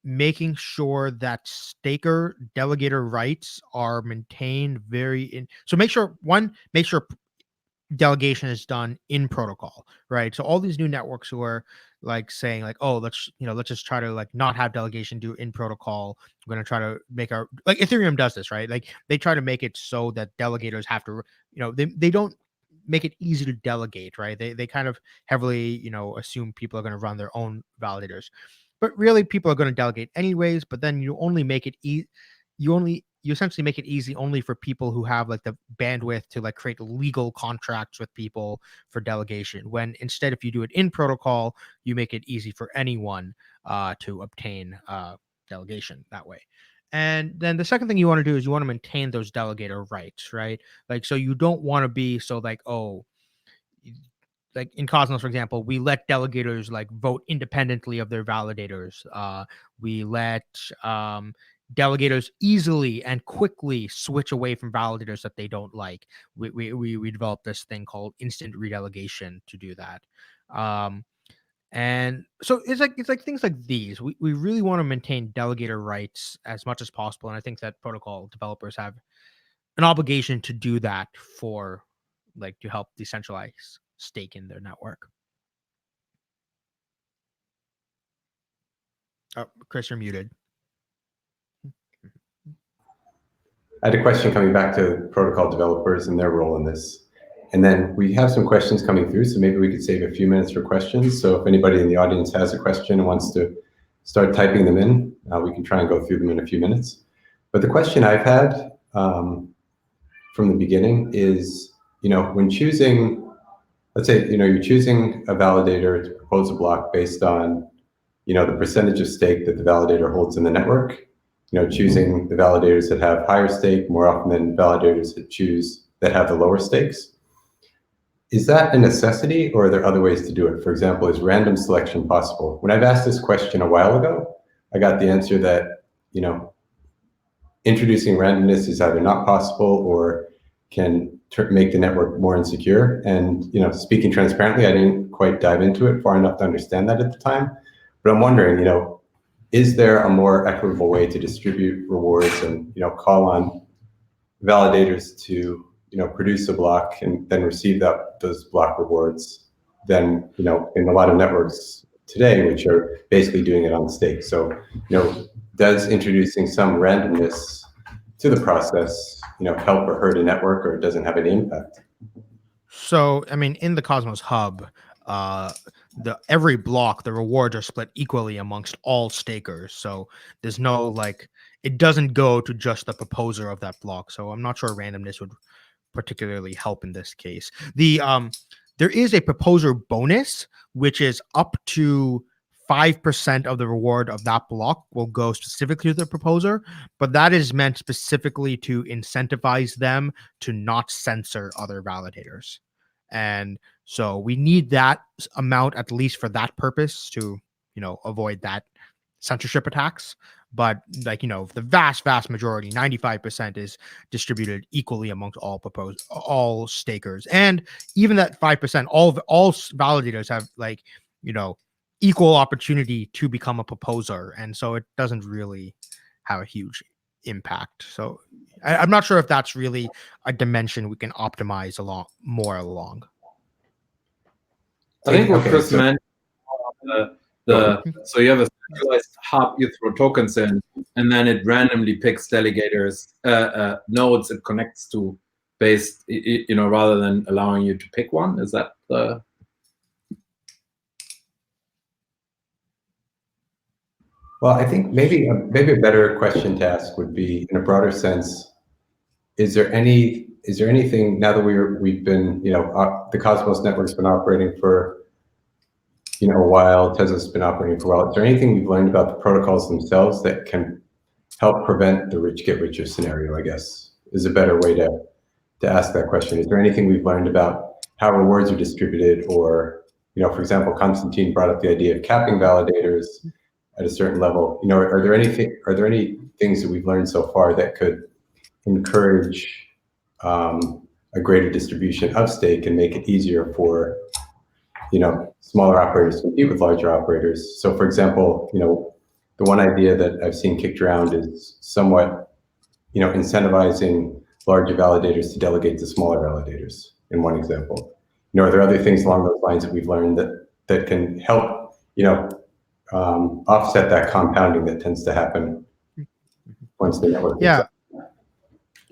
making sure that staker delegator rights are maintained so make sure delegation is done in protocol, right? So all these new networks who are like saying like, oh, let's just try to like not have delegation do in protocol. We're going to try to make our, like Ethereum does this, right? Like they try to make it so that delegators have to, they don't make it easy to delegate, right? They kind of heavily, assume people are going to run their own validators, but really people are going to delegate anyways. But then you only make it you essentially make it easy only for people who have like the bandwidth to like create legal contracts with people for delegation, when instead, if you do it in protocol, you make it easy for anyone to obtain delegation that way. And then the second thing you want to do is you want to maintain those delegator rights, right? Like, so you don't want to be so like, oh, like in Cosmos, for example, we let delegators like vote independently of their validators. We let delegators easily and quickly switch away from validators that they don't like. We developed this thing called instant redelegation to do that. And so it's like things like these. We really want to maintain delegator rights as much as possible. And I think that protocol developers have an obligation to do that for to help decentralize stake in their network. Oh, Chris, you're muted. I had a question coming back to protocol developers and their role in this. And then we have some questions coming through, so maybe we could save a few minutes for questions. So if anybody in the audience has a question and wants to start typing them in, we can try and go through them in a few minutes. But the question I've had from the beginning is, when choosing, let's say, you're choosing a validator to propose a block based on, the percentage of stake that the validator holds in the network, choosing the validators that have higher stake more often than validators that have the lower stakes. Is that a necessity, or are there other ways to do it? For example, is random selection possible? When I've asked this question a while ago, I got the answer that, introducing randomness is either not possible or can make the network more insecure. And, speaking transparently, I didn't quite dive into it far enough to understand that at the time. But I'm wondering, is there a more equitable way to distribute rewards and, call on validators to produce a block and then receive those block rewards than, in a lot of networks today, which are basically doing it on stake. So, does introducing some randomness to the process, help or hurt a network, or it doesn't have any impact? So, I mean, in the Cosmos Hub, every block, the rewards are split equally amongst all stakers. So there's no it doesn't go to just the proposer of that block. So I'm not sure randomness would particularly help in this case. There is a proposer bonus, which is up to 5% of the reward of that block will go specifically to the proposer, but that is meant specifically to incentivize them to not censor other validators. And so we need that amount at least for that purpose to, avoid that censorship attacks. But the vast majority, 95%, is distributed equally amongst all stakers. And even that 5%, all validators have equal opportunity to become a proposer. And so it doesn't really have a huge impact. So I'm not sure if that's really a dimension we can optimize more along. I think what Chris mentioned, so you have a centralized hub, you throw tokens in, and then it randomly picks delegators, nodes it connects to, based, rather than allowing you to pick one. Is that the? Well, I think maybe a better question to ask would be, in a broader sense, is there anything now that we've been, the Cosmos network's been operating for, a while, Tesla's been operating for a while. Is there anything we've learned about the protocols themselves that can help prevent the rich get richer scenario, I guess, is a better way to ask that question. Is there anything we've learned about how rewards are distributed, or, for example, Konstantin brought up the idea of capping validators at a certain level. Are there any things that we've learned so far that could encourage a greater distribution of stake and make it easier for smaller operators to compete with larger operators? So, for example, the one idea that I've seen kicked around is somewhat, incentivizing larger validators to delegate to smaller validators. In one example, are there other things along those lines that we've learned that can help, offset that compounding that tends to happen once the network? Yeah.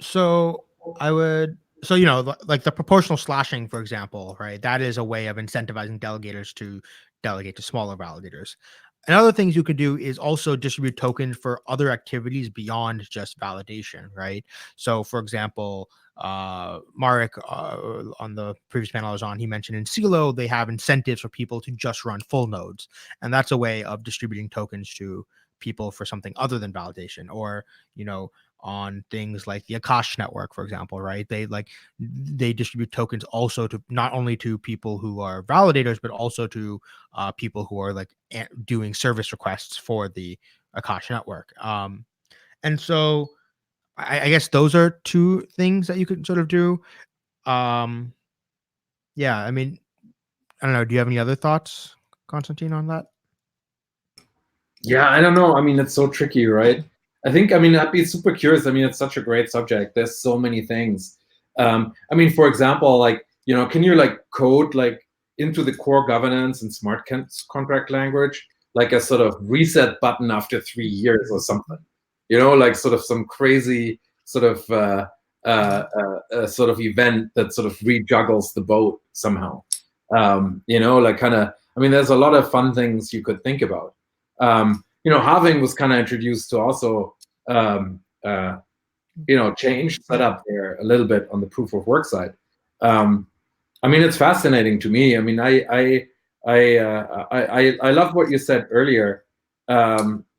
So the proportional slashing, for example, right? That is a way of incentivizing delegators to delegate to smaller validators. And other things you could do is also distribute tokens for other activities beyond just validation, right? So, for example, Marek on the previous panel I was on, he mentioned in Silo they have incentives for people to just run full nodes, and that's a way of distributing tokens to people for something other than validation. Or on things like the Akash network, for example, right? They distribute tokens also to not only to people who are validators, but also to people who are doing service requests for the Akash network. And so I guess those are two things that you could sort of do. Yeah, I mean, I don't know. Do you have any other thoughts, Konstantin, on that? Yeah, I don't know. I mean, it's so tricky, right? I think, I mean, I'd be super curious. I mean, it's such a great subject. There's so many things. I mean, for example, like, you know, can you like code like into the core governance and smart contract language, like a sort of reset button after 3 years or something, you know, like sort of some crazy sort of sort of event that sort of rejuggles the boat somehow. You know, like kind of, I mean, there's a lot of fun things you could think about. You know, halving was kind of introduced to also, you know, change setup there a little bit on the proof of work side. I mean, it's fascinating to me. I mean, I love what you said earlier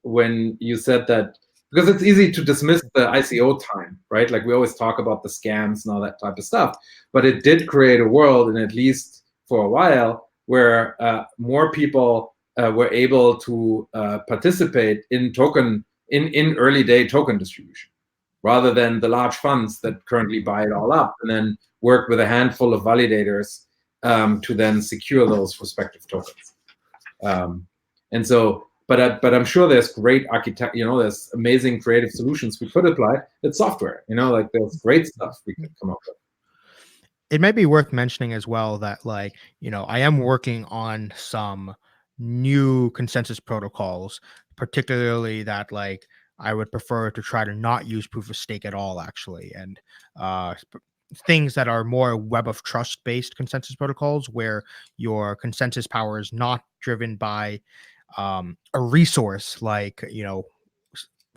when you said that, because it's easy to dismiss the ICO time, right? Like we always talk about the scams and all that type of stuff, but it did create a world, and at least for a while, where more people were able to participate in early day token distribution, rather than the large funds that currently buy it all up and then work with a handful of validators to then secure those respective tokens. And so, but I'm sure there's great architect, you know, there's amazing creative solutions we could apply. It's software, you know, like there's great stuff we could come up with. It might be worth mentioning as well that, like, you know, I am working on some new consensus protocols, particularly that, like, I would prefer to try to not use proof of stake at all, actually. And things that are more web of trust based consensus protocols, where your consensus power is not driven by a resource like, you know,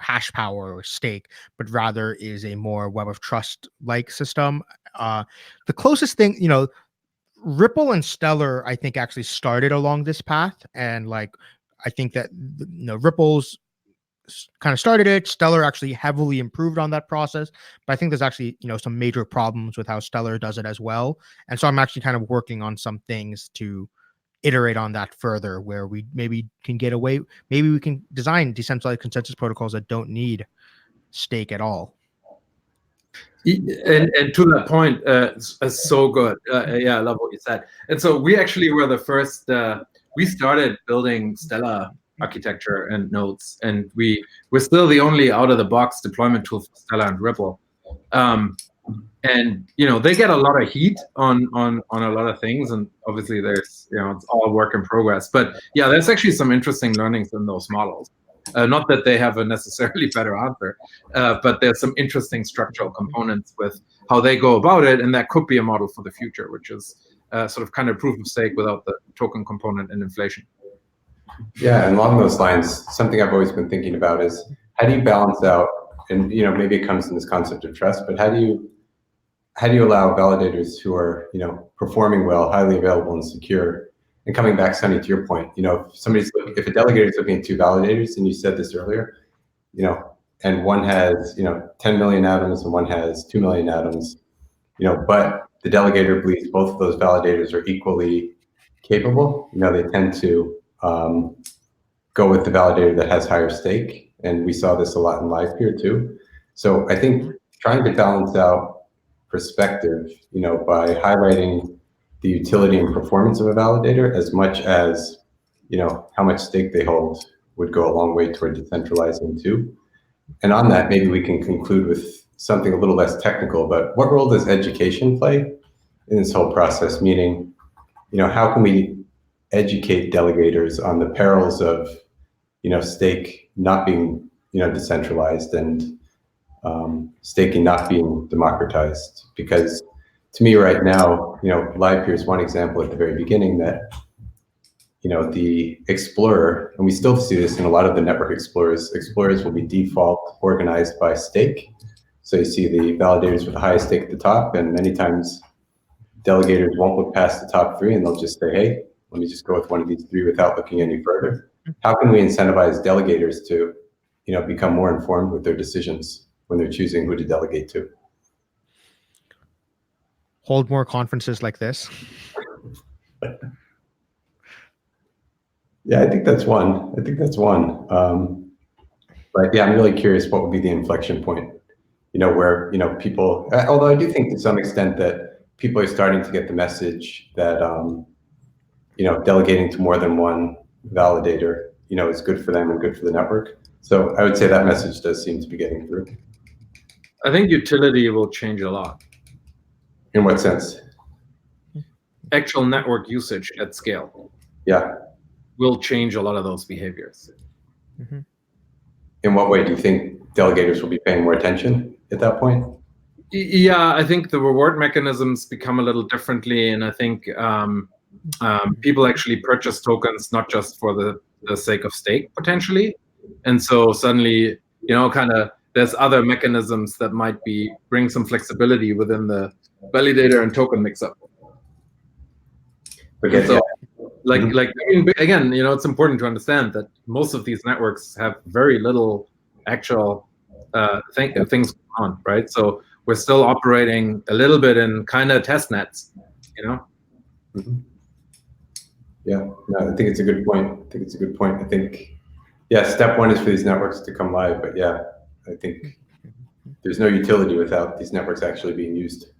hash power or stake, but rather is a more web of trust like system. The closest thing, you know, Ripple and Stellar, I think, actually started along this path. And like, I think that, you know, Ripple's kind of started it. Stellar actually heavily improved on that process. But I think there's actually, you know, some major problems with how Stellar does it as well. And so I'm actually kind of working on some things to iterate on that further, where we maybe can get away. Maybe we can design decentralized consensus protocols that don't need stake at all. And to that point, it's so good. Yeah, I love what you said. And so we actually were the first. We started building Stellar architecture and nodes, and we're still the only out of the box deployment tool for Stellar and Ripple. And you know, they get a lot of heat on a lot of things, and obviously there's, you know, it's all work in progress. But yeah, there's actually some interesting learnings in those models. Not that they have a necessarily better answer, but there's some interesting structural components with how they go about it, and that could be a model for the future, which is sort of kind of proof of stake without the token component and inflation. Yeah, and along those lines, something I've always been thinking about is, how do you balance out, and you know, maybe it comes in this concept of trust, but how do you allow validators who are, you know, performing well, highly available and secure? And coming back, Sunny, to your point, you know, if a delegator is looking at two validators, and you said this earlier, you know, and one has, you know, 10 million atoms and one has 2 million atoms, you know, but the delegator believes both of those validators are equally capable, you know, they tend to go with the validator that has higher stake. And we saw this a lot in live peer too. So I think trying to balance out perspective, you know, by highlighting the utility and performance of a validator as much as, you know, how much stake they hold would go a long way toward decentralizing too. And on that, maybe we can conclude with something a little less technical, but what role does education play in this whole process? Meaning, you know, how can we educate delegators on the perils of, you know, stake not being, you know, decentralized, and staking not being democratized? Because to me right now, you know, live peer is one example at the very beginning that, you know, the explorer, and we still see this in a lot of the network explorers will be default organized by stake. So you see the validators with the highest stake at the top, and many times delegators won't look past the top three, and they'll just say, hey, let me just go with one of these three without looking any further. How can we incentivize delegators to, you know, become more informed with their decisions when they're choosing who to delegate to? Hold more conferences like this. Yeah, I think that's one. But But yeah, I'm really curious what would be the inflection point, where, people, although I do think to some extent that people are starting to get the message that, delegating to more than one validator, is good for them and good for the network. So I would say that message does seem to be getting through. I think utility will change a lot. In what sense? Actual network usage at scale. Yeah. Will change a lot of those behaviors. Mm-hmm. In what way do you think delegators will be paying more attention at that point? Yeah, I think the reward mechanisms become a little differently, and I think people actually purchase tokens not just for the sake of stake potentially, and so suddenly there's other mechanisms that might bring some flexibility within the validator and token mix-up. Okay, so, yeah. Again, it's important to understand that most of these networks have very little actual things going on, right? So we're still operating a little bit in kind of test nets, Mm-hmm. Yeah, no, I think it's a good point. I think, yeah, step one is for these networks to come live, but yeah, I think there's no utility without these networks actually being used.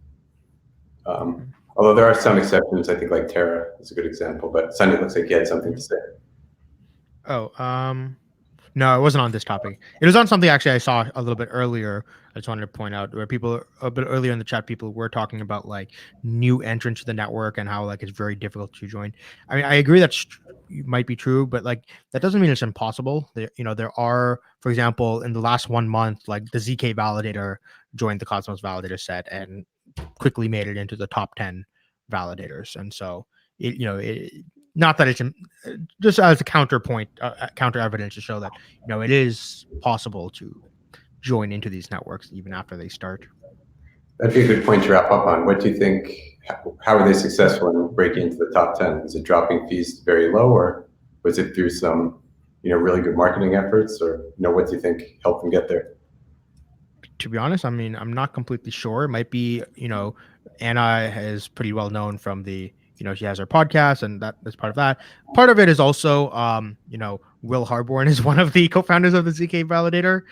Although there are some exceptions, I think like Terra is a good example, but Sunny, looks like you had something to say. No, it wasn't on this topic. It was on something actually I saw a little bit earlier. I just wanted to point out where people a bit earlier in the chat, people were talking about like new entrants to the network and how like it's very difficult to join. I mean, I agree that might be true, but like that doesn't mean it's impossible. There are, for example, in the last 1 month, like the ZK validator joined the Cosmos validator set and quickly made it into the top 10 validators. And so not that it's just as a counterpoint, counter evidence to show that it is possible to join into these networks even after they start. That'd be a good point to wrap up on. What do you think? How are they successful in breaking into the top 10? Is it dropping fees very low, or was it through some really good marketing efforts, or what do you think helped them get there? To be honest, I mean, I'm not completely sure. It might be Anna is pretty well known from the she has her podcast, and that's part of that. Part of it is also, Will Harborn is one of the co-founders of the ZK Validator,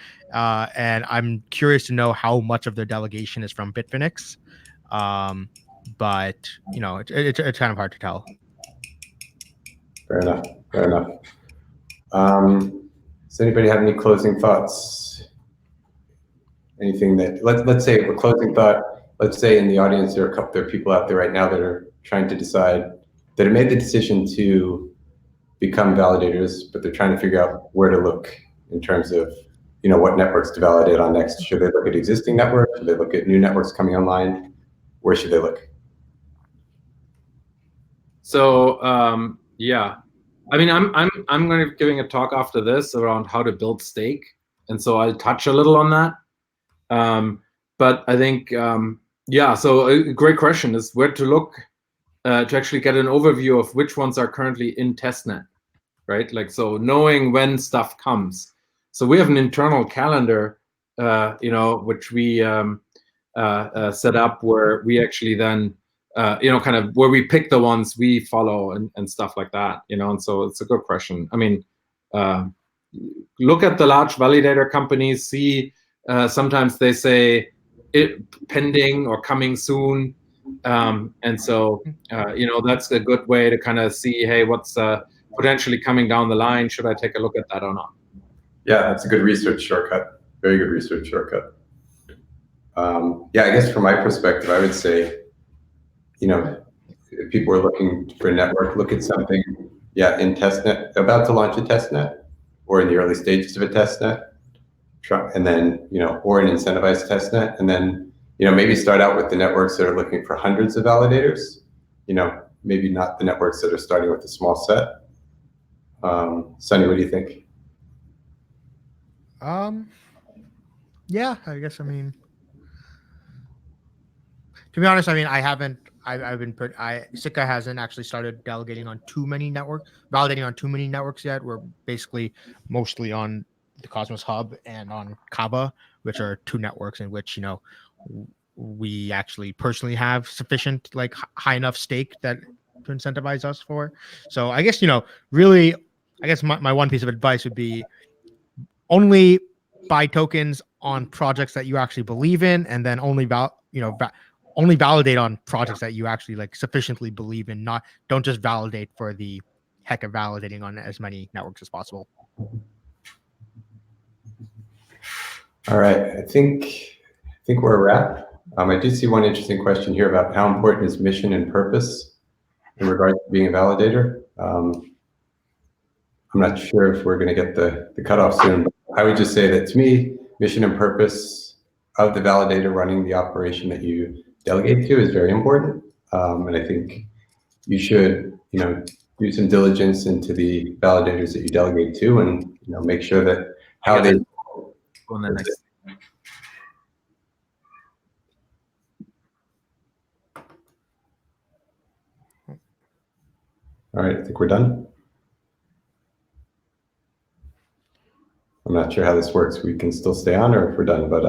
and I'm curious to know how much of their delegation is from Bitfinex. But it's kind of hard to tell. Fair enough. Does anybody have any closing thoughts? Anything that let's say a closing thought. Let's say in the audience there are people out there right now that are trying to decide, that have made the decision to become validators, but they're trying to figure out where to look in terms of what networks to validate on next. Should they look at existing networks? Should they look at new networks coming online? Where should they look? So yeah, I mean, I'm going to be giving a talk after this around how to build stake, and so I'll touch a little on that. But I think yeah, so a great question is where to look to actually get an overview of which ones are currently in testnet, right? Like, so knowing when stuff comes. So we have an internal calendar, which we set up, where we actually then, kind of where we pick the ones we follow and stuff like that, and so it's a good question. I mean, look at the large validator companies, see, sometimes they say it pending or coming soon. And so, that's a good way to kind of see, hey, what's potentially coming down the line? Should I take a look at that or not? Yeah, that's a good research shortcut. Very good research shortcut. Yeah, I guess from my perspective, I would say, if people are looking for a network, look at something, in testnet, about to launch a testnet, or in the early stages of a testnet, and then, or an incentivized testnet, and then, maybe start out with the networks that are looking for hundreds of validators, maybe not the networks that are starting with a small set. Sunny, what do you think? Yeah, I guess, I mean, to be honest, I mean, Sikka hasn't actually started validating on too many networks yet. We're basically mostly on the Cosmos Hub and on Kava, which are two networks in which, we actually personally have sufficient, like, high enough stake that to incentivize us for. So I guess, really, I guess my one piece of advice would be only buy tokens on projects that you actually believe in, and then only only validate on projects that you actually like sufficiently believe in. Don't just validate for the heck of validating on as many networks as possible. All right, I think we're a wrap. I did see one interesting question here about how important is mission and purpose in regards to being a validator. I'm not sure if we're going to get the cutoff soon, but I would just say that to me, mission and purpose of the validator running the operation that you delegate to is very important. And I think you should, do some diligence into the validators that you delegate to, and make sure that how they. On the next. All right, I think we're done. I'm not sure how this works. We can still stay on, or if we're done, but